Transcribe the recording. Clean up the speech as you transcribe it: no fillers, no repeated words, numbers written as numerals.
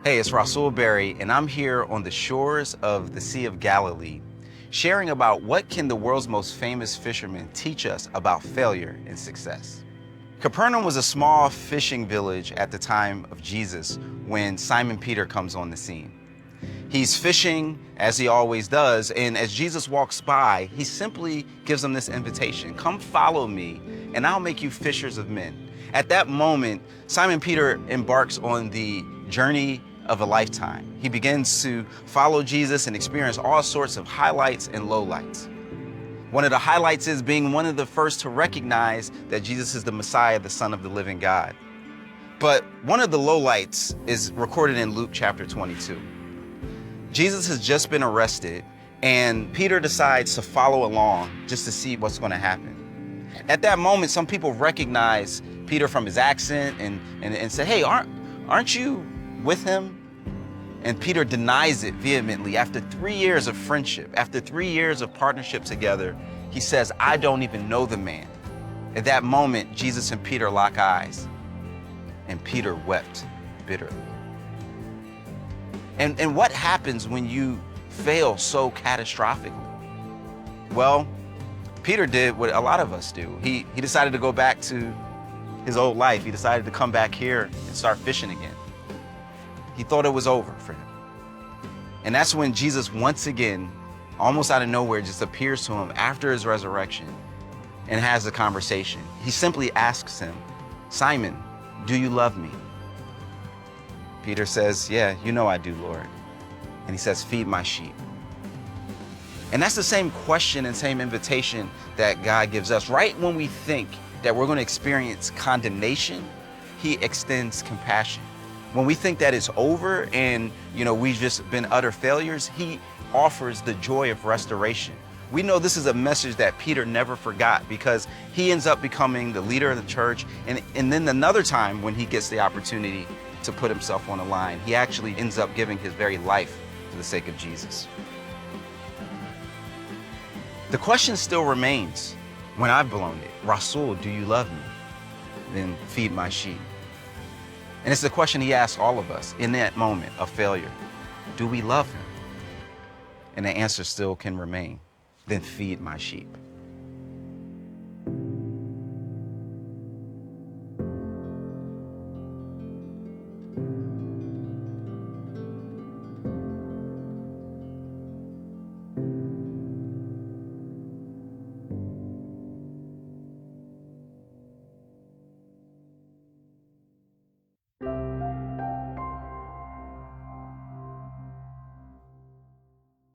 Hey, it's Rasul Berry, and I'm here on the shores of the Sea of Galilee, sharing about what can the world's most famous fishermen teach us about failure and success. Capernaum was a small fishing village at the time of Jesus when Simon Peter comes on the scene. He's fishing as he always does, and as Jesus walks by, he simply gives him this invitation: come follow me, and I'll make you fishers of men. At that moment, Simon Peter embarks on the journey of a lifetime. He begins to follow Jesus and experience all sorts of highlights and lowlights. One of the highlights is being one of the first to recognize that Jesus is the Messiah, the Son of the living God. But one of the lowlights is recorded in Luke chapter 22. Jesus has just been arrested, and Peter decides to follow along just to see what's going to happen. At that moment, some people recognize Peter from his accent and say, hey, aren't you with him? And Peter denies it vehemently. After 3 years of friendship, after 3 years of partnership together, he says, I don't even know the man. At that moment, Jesus and Peter lock eyes, and Peter wept bitterly. And what happens when you fail so catastrophically? Well, Peter did what a lot of us do. He decided to go back to his old life. He decided to come back here and start fishing again. He thought it was over for him. And that's when Jesus once again, almost out of nowhere, just appears to him after his resurrection and has a conversation. He simply asks him, Simon, do you love me? Peter says, yeah, you know I do, Lord. And he says, feed my sheep. And that's the same question and same invitation that God gives us. Right when we think that we're going to experience condemnation, he extends compassion. When we think that it's over and, we've just been utter failures, he offers the joy of restoration. We know this is a message that Peter never forgot, because he ends up becoming the leader of the church. And then another time when he gets the opportunity to put himself on the line, he actually ends up giving his very life for the sake of Jesus. The question still remains, when I've blown it, Rasul, do you love me? Then feed my sheep. And it's the question he asks all of us in that moment of failure. Do we love him? And the answer still can remain, then feed my sheep.